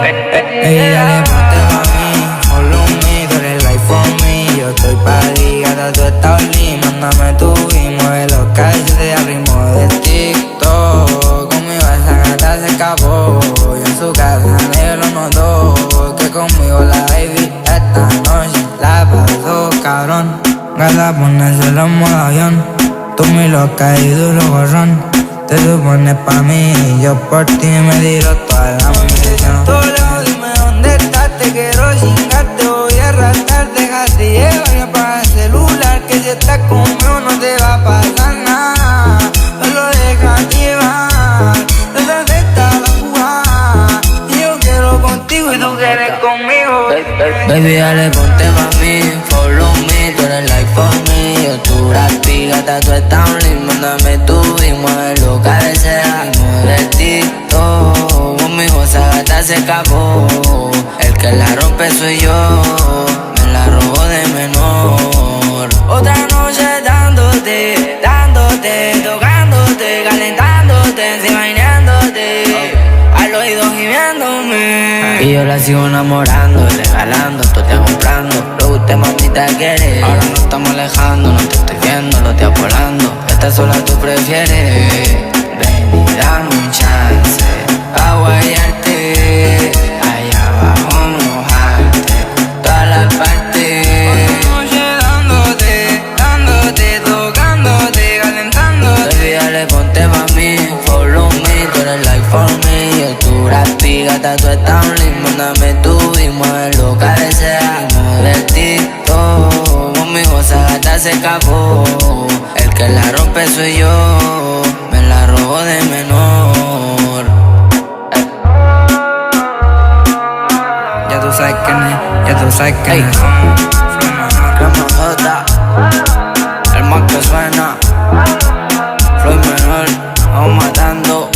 Ey, dale, ponte pa' mí, follow me, tú eres life for me. Yo estoy pa' ti, gata, tú estás only. Mándame tu y mueve los calles de al ritmo de TikTok. Conmigo esa gata se escapó. Yo en su casa nadie lo notó. Que conmigo la baby esta noche la pasó cabrón. Gata, ponérselo en modo avión. Tú muy loca y duro gorrón. Te supones pa' mí y yo por ti me tiro toda la munición. Dime dónde estás, te quiero chingar, te voy a arrastrar, déjate llevar y apaga el celular. Que si estás conmigo no te va a pasar nada. Solo déjate llevar, desacepta la jugada. Y yo quiero contigo y tú quieres conmigo. Baby, dale, ponte pa' mí, follow me, tú eres like for me. Yo tu rapi, gata, tú estás only. Mándame tu y mueve lo que desea. De TikTok, conmigo esa gata se escapó. El que la rompe soy yo, me la robo de menor. Otra noche dándote, tocándote, calentándote, imaginándote, al oído gimiéndome. Y yo la sigo enamorando, regalando, tú te comprando. Lo que usted mamita quiere. Ahora nos estamos alejando, no te estoy viendo, lo estoy volando. Esta sola tú prefieres. Ven y dame un chance a guayarte, allá abajo mojarte, todas las partes. Otra noche dándote, tocándote, calentándote. Baby, dale, ponte pa' mí, follow gata, tú estás linda. Mándame tu y muévelo, cabecea. Modestito, conmigo esa gata se escapó. El que la rompe soy yo, me la robó de menor. Ya tú sabes quién es, ya tú sabes quién es. El más que suena, Floyd menor, vamos matando.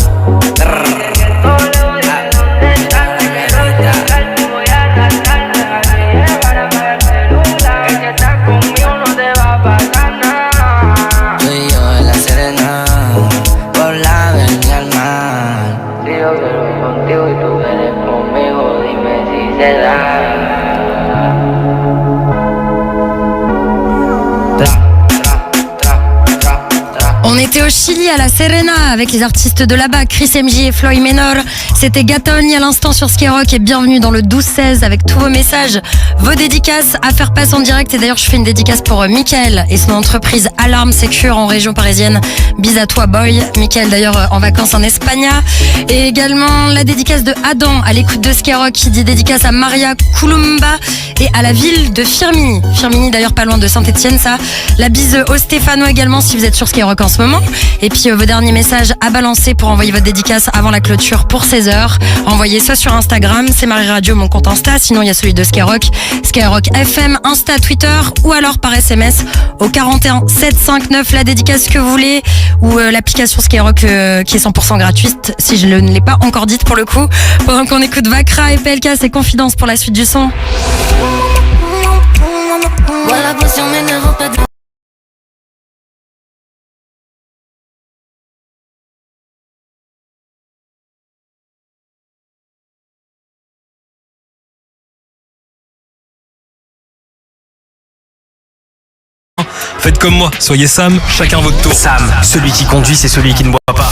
Soy yo de la Serena, por la avenida al mar. Si yo quiero contigo y tú quieres conmigo, dime si se da. On était au Chili à la Serena avec les artistes de là-bas, Chris MJ et Floyd Menor. C'était Gatogne à l'instant sur Skyrock et bienvenue dans le 12-16 avec tous vos messages, vos dédicaces à faire passer en direct. Et d'ailleurs je fais une dédicace pour Mickaël et son entreprise Alarme Secure en région parisienne. Bis à toi boy. Mickaël d'ailleurs en vacances en Espagne. Et également la dédicace de Adam à l'écoute de Skyrock qui dit dédicace à Maria Koulumba et à la ville de Firminy. Firminy d'ailleurs pas loin de Saint-Etienne ça. La bise au Stéphano également si vous êtes sur Skyrock en ce moment. Et puis vos derniers messages à balancer pour envoyer votre dédicace avant la clôture pour 16h. Envoyez soit sur Instagram, c'est Marie Radio mon compte Insta, sinon il y a celui de Skyrock, Skyrock FM, Insta, Twitter ou alors par SMS au 41 759 la dédicace que vous voulez ou l'application Skyrock qui est 100% gratuite si je ne l'ai pas encore dite pour le coup. Pendant qu'on écoute Vakra et PLK, c'est Confidence pour la suite du son. Voilà, potion, mais ne pas de... Faites comme moi, soyez Sam, chacun votre tour. Sam, celui qui conduit, c'est celui qui ne boit pas.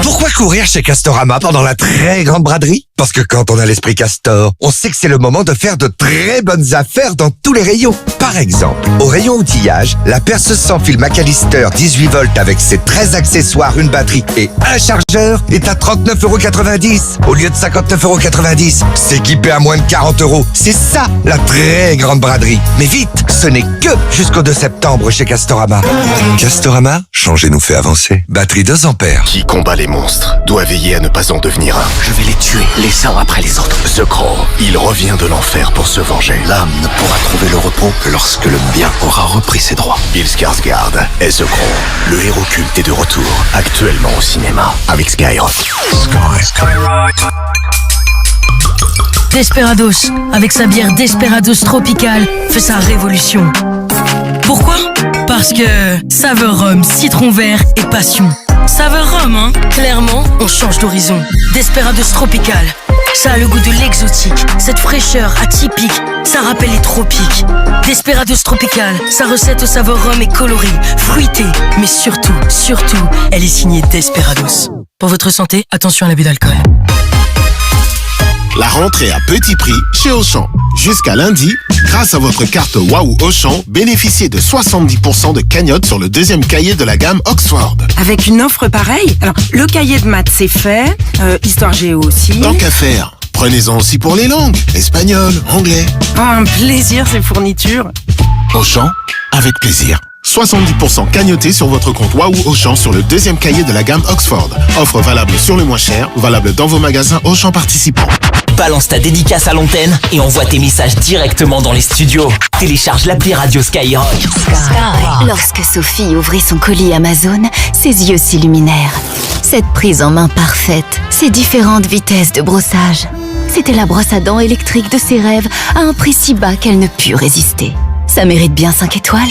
Pourquoi courir chez Castorama pendant la très grande braderie? Parce que quand on a l'esprit Castor, on sait que c'est le moment de faire de très bonnes affaires dans tous les rayons. Par exemple, au rayon outillage, la perceuse sans fil McAllister 18 volts avec ses 13 accessoires, une batterie et un chargeur est à 39,90€ au lieu de 59,90€. S'équiper à moins de 40€, c'est ça la très grande braderie. Mais vite, ce n'est que jusqu'au 2 septembre chez Castorama. Castorama, changer nous fait avancer. Batterie 2 ampères. Qui combat les monstres doit veiller à ne pas en devenir un. Je vais les tuer, les uns après les autres. The Crow, il revient de l'enfer pour se venger. L'âme ne pourra trouver le repos que lorsque le bien aura repris ses droits. Bill Skarsgård est The Crow. Le héros culte est de retour, actuellement au cinéma, avec Skyrock. Desperados, avec sa bière Desperados Tropical, fait sa révolution. Pourquoi? Parce que saveur rhum, citron vert et passion. Saveur rhum, hein? Clairement, on change d'horizon. Desperados Tropical, ça a le goût de l'exotique, cette fraîcheur atypique, ça rappelle les tropiques. Desperados Tropical, sa recette au saveur rhum est colorée, fruitée, mais surtout, elle est signée Desperados. Pour votre santé, attention à l'abus d'alcool. La rentrée à petit prix chez Auchan. Jusqu'à lundi, grâce à votre carte Waouh Auchan, bénéficiez de 70% de cagnotte sur le deuxième cahier de la gamme Oxford. Avec une offre pareille, alors le cahier de maths c'est fait, histoire géo aussi. Tant qu'à faire, prenez-en aussi pour les langues, espagnol, anglais. Un plaisir ces fournitures. Auchan, avec plaisir. 70% cagnoté sur votre compte Waouh Auchan sur le deuxième cahier de la gamme Oxford. Offre valable sur le moins cher, valable dans vos magasins Auchan participants. Balance ta dédicace à l'antenne et envoie tes messages directement dans les studios. Télécharge l'appli Radio Skyrock. Lorsque Sophie ouvrit son colis Amazon, ses yeux s'illuminèrent. Cette prise en main parfaite, ces différentes vitesses de brossage. C'était la brosse à dents électrique de ses rêves à un prix si bas qu'elle ne put résister. Ça mérite bien 5 étoiles.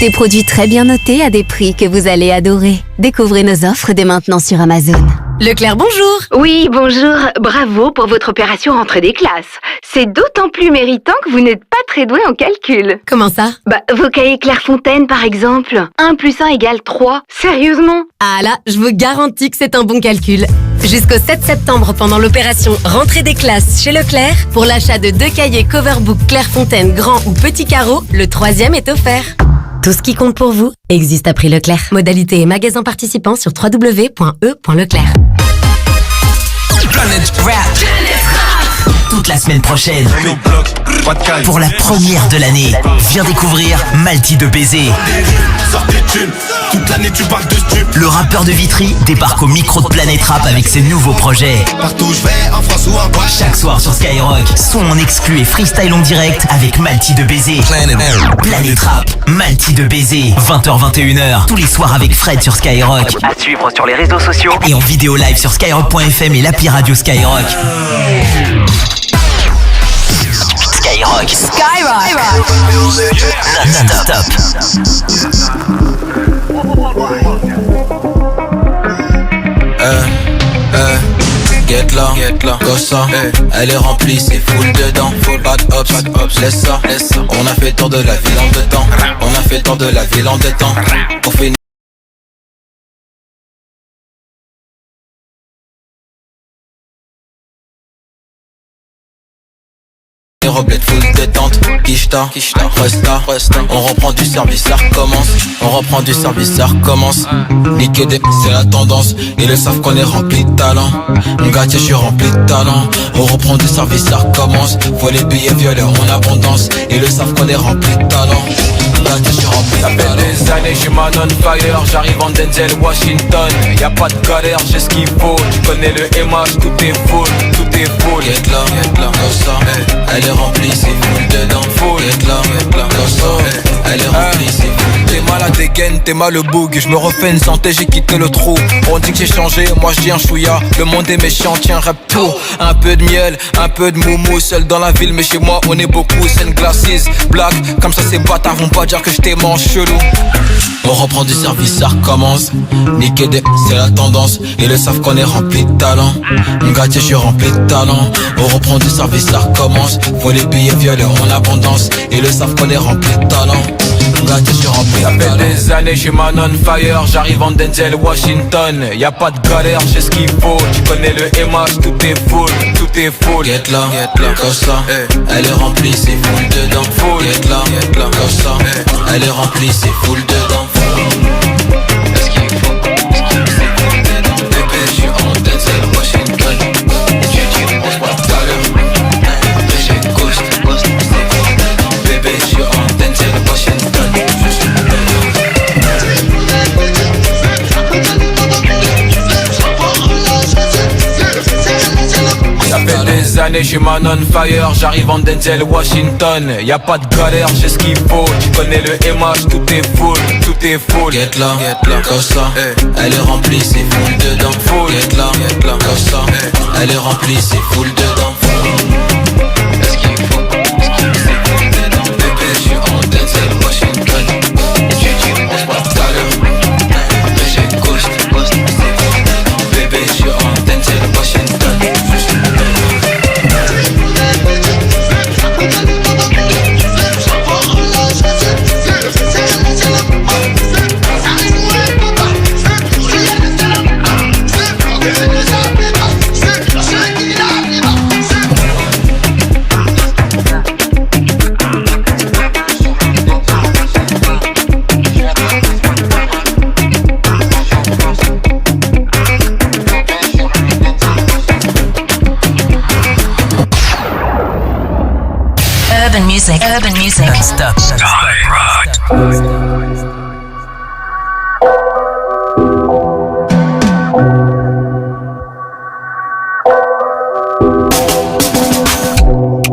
Des produits très bien notés à des prix que vous allez adorer. Découvrez nos offres dès maintenant sur Amazon. Leclerc, bonjour. Oui, bonjour. Bravo pour votre opération rentrée des classes. C'est d'autant plus méritant que vous n'êtes pas très doué en calcul. Comment ça? Vos cahiers Clairefontaine, par exemple. 1 + 1 = 3. Sérieusement? Ah là, je vous garantis que c'est un bon calcul. Jusqu'au 7 septembre, pendant l'opération rentrée des classes chez Leclerc, pour l'achat de 2 cahiers Coverbook Clairefontaine grand ou petit carreau, le 3e est offert. Tout ce qui compte pour vous existe à prix Leclerc. Modalité et magasin participant sur www.e.leclerc. Planet Rap. Toute la semaine prochaine, pour la première de l'année, viens découvrir Malti de Baiser. Toute l'année tu parles de stup. Le rappeur de Vitry débarque au micro de Planet Rap avec ses nouveaux projets. Partout où je vais, en France ou en boîte. Chaque soir sur Skyrock, son en exclu et freestyle en direct avec Malti de Baiser. Planet Rap, Malti de Baiser, 20h-21h, tous les soirs avec Fred sur Skyrock. À suivre sur les réseaux sociaux. Et en vidéo live sur skyrock.fm et l'appli radio Skyrock. Skyrock. Non-stop. Get là, gossa, elle est remplie, c'est full dedans, full bad ops, laisse ça, on a fait le tour de la ville en 2 temps, on a fait le tour de la ville en 2 temps, on fait une roblette full détente, quicheta, resta, on reprend du service, ça recommence, on reprend du service, ça recommence. Niquer des c'est la tendance, ils le savent qu'on est rempli de talent. Mon gâtier, je suis rempli de talent. On reprend du service, ça recommence. Faut les billets violets en abondance, ils le savent qu'on est rempli de talent. Je suis rempli de talent. Des années, je suis man on fire, j'arrive en Denzel Washington. Y'a pas de galère, j'ai ce qu'il faut. Tu connais le MH, tout est full. Get là, comme ça, elle est remplie, c'est full dedans. Get là, comme ça, elle est remplie, c'est full. T'es mal à dégaine, t'es mal le boug. Je me refais une santé, j'ai quitté le trou. On dit que j'ai changé, moi je dis un chouïa. Le monde est méchant, tiens, rap tout. Un peu de miel, un peu de moumou. Seul dans la ville, mais chez moi on est beaucoup. Scène glasses, black, comme ça ces bâtards vont pas dire que je t'ai mangé chelou. On reprend du service, ça recommence. Niquer des c'est la tendance, ils le savent qu'on est rempli de talent. Mon gâtier, je suis rempli de talent. On reprend du service, ça recommence. Faut les billets violets en abondance, ils le savent qu'on est rempli de talent. Mon gâtier, je suis rempli de talent. Ça fait des années, je suis man on fire, j'arrive en Denzel Washington. Y'a pas de galère, j'ai ce qu'il faut. Tu connais le MH, tout est full. Get là, comme ça, elle est remplie, c'est full dedans. Get là, comme ça, elle est remplie, c'est full dedans. Est-ce qu'il faut, bébé, je suis en Denzel Washington. Tu penses pas tout à l'heure, mais j'ai ghost. Bébé, je suis en Denzel Washington. Ça fait des années, je suis man on fire, j'arrive en Denzel Washington. Y'a pas de galère, j'ai ce qu'il faut. Tu connais le MH, tout est full. Get là, comme ça, elle est remplie, c'est full dedans. Get là, comme ça, elle est remplie, c'est full dedans. Est-ce qu'il faut, bébé, je suis en Denzel Washington. Tu penses pas tout à l'heure, mais j'ai ghost. Bébé, je suis en Denzel Washington. Urban music. Stop.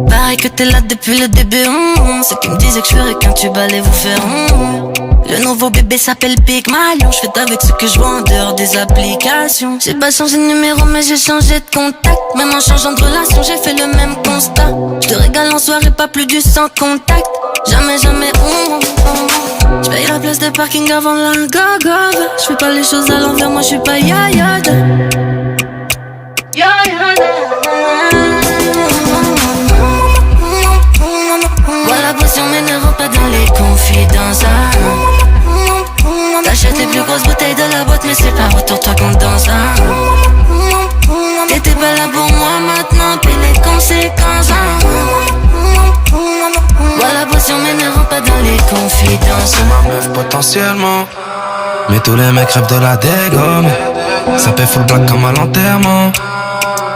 Pareil que t'es là depuis le début. Ceux qui me disaient que je ferais qu'un tube allait vous faire. Le nouveau bébé s'appelle Pygmalion. Je fais avec ce que je vois en dehors des applications. J'ai pas changé de numéro mais j'ai changé de contact. Même en changeant de relation j'ai fait le même constat. Je te régale en soirée, pas plus du sans contact. Jamais, je paye la place de parking avant la go-go. Je fais pas les choses à l'envers, moi je suis pas ya-ya-da. Voilà la pression mais ne rentre pas dans les confidences. T'achètes les plus grosses bouteilles de la boîte mais c'est pas autour de toi qu'on danse. T'étais pas là pour moi maintenant, puis les conséquences. Voilà la pression mais ne rentre pas dans les confidences. C'est ma meuf potentiellement, mais tous les mecs rêvent de la dégomme. Ça fait full black comme à l'enterrement.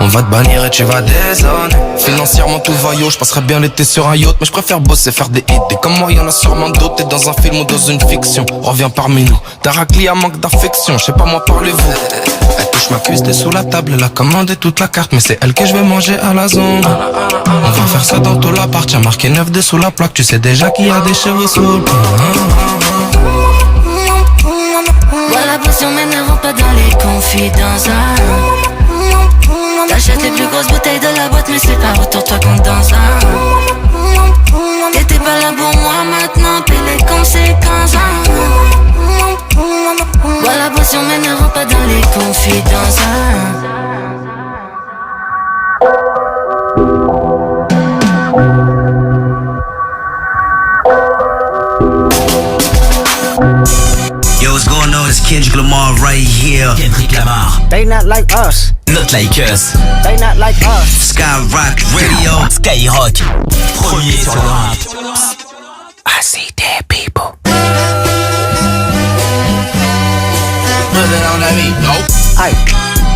On On va te bannir et tu vas dézonner. Financièrement tout va yo, je passerais bien l'été sur un yacht. Mais je préfère bosser, faire des hits. Et comme moi y'en a sûrement d'autres. T'es dans un film ou dans une fiction, reviens parmi nous. Daracli à manque d'affection, je sais pas moi parlez-vous. Elle touche ma cuisse, t'es sous la table, elle a commandé toute la carte. Mais c'est elle que je vais manger à la zone. On va faire ça dans tout l'appart, y'a marqué 9D sous la plaque. Tu sais déjà qu'il y a des chéris sous le pied. Voilà, passion, mais ne rentre pas dans les confidences. T'achètes les plus grosses bouteilles de la boîte, mais c'est pas autour de toi qu'on danse. T'étais pas là pour moi, maintenant paie les conséquences. Voilà, passion, mais ne rentre pas dans les confidences. Yo, what's going on? It's Kendrick Lamar right here. Kendrick Lamar. They not like us. Not like us. They not like us. Skyrock Radio. Skyrock. Premier sur le rap. I see dead people. Aye.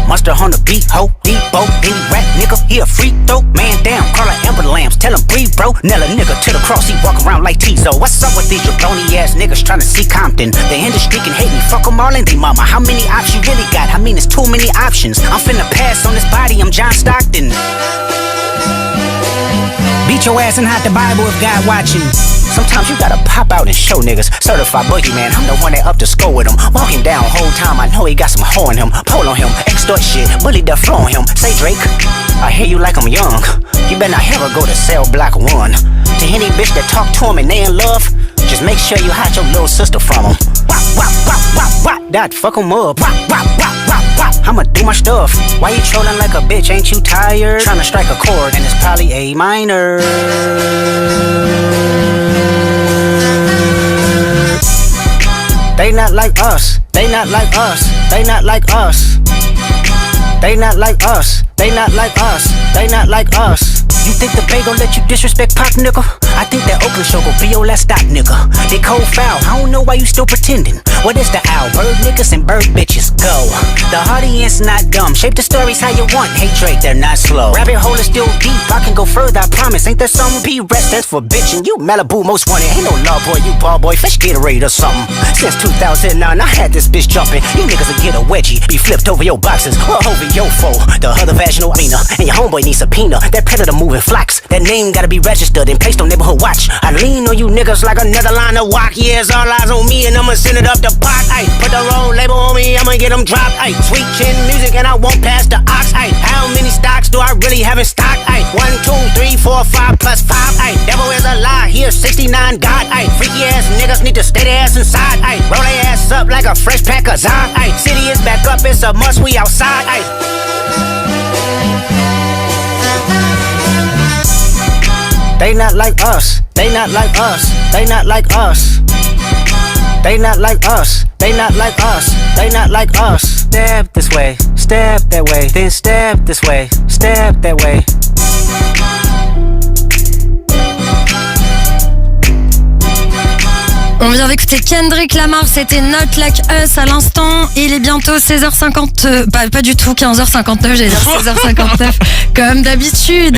Monster on the beat, ho, Debo, any rap nigga, he a free throw, man down, call her ambulance, tell him breathe bro, nail a nigga to the cross, he walk around like Tizo, what's up with these jabroni ass niggas tryna see Compton, the industry can hate me, fuck them all and they mama, how many options you really got, I mean it's too many options, I'm finna pass on this body, I'm John Stockton. Beat your ass and hide the Bible if God watching. Sometimes you gotta pop out and show niggas. Certified boogeyman, I'm the one that up to score with him. Walk him down whole time, I know he got some hoe in him. Pole on him, extort shit, bully the flow on him. Say Drake, I hear you like I'm young. You better not ever go to cell block 1. To any bitch that talk to him and they in love, just make sure you hide your little sister from him. Wop, wop, wop, wop, wop, that fuck him up. Wop, wop, wop, wop, wop, I'ma do my stuff. Why you trolling like a bitch, ain't you tired? Tryna strike a chord and it's probably A minor. They not like us, they not like us, they not like us. They not like us, they not like us, they not like us. You think the Bay gon' let you disrespect Pop, nigga? I think that Oakland show gon' be your last stop, nigga. They cold foul, I don't know why you still pretending. What is the owl? Bird niggas and bird bitches, go. The audience not dumb, shape the stories how you want. Hey Drake, they're not slow. Rabbit hole is still deep, I can go further, I promise. Ain't there something? P-Rest stands for bitch and you Malibu most wanted. Ain't no love boy, you ball boy, fish Gatorade or something. Since 2009, I had this bitch jumping. You niggas will get a wedgie, be flipped over your boxes, or over your foe. The other vaginal arena, and your homeboy needs subpoena. That predator moving flocks, that name gotta be registered and placed on neighborhood watch. I lean on you niggas like another line of walk. Yeah, it's all eyes on me and I'ma send it up the pot. Ay, put the wrong label on me, I'ma get them dropped. Ay, sweet chin music and I won't pass the ox. Ay, how many stocks do I really have in stock? Ay, 1, 2, 3, 4, 5 plus 5. Ay, devil is a lie, here's 69 God. Ay, freaky ass niggas need to stay their ass inside. Ay, roll their ass up like a fresh pack of Zod. Ay, city is back up, it's a must, we outside. Ay. They not like us, they not like us, they not like us. They not like us, they not like us, they not like us. Step this way, step that way, then step this way, step that way. On vient d'écouter Kendrick Lamar, c'était Not Like Us à l'instant. Il est bientôt 16h50, pas du tout 15h59, j'allais dire 16h59 comme d'habitude.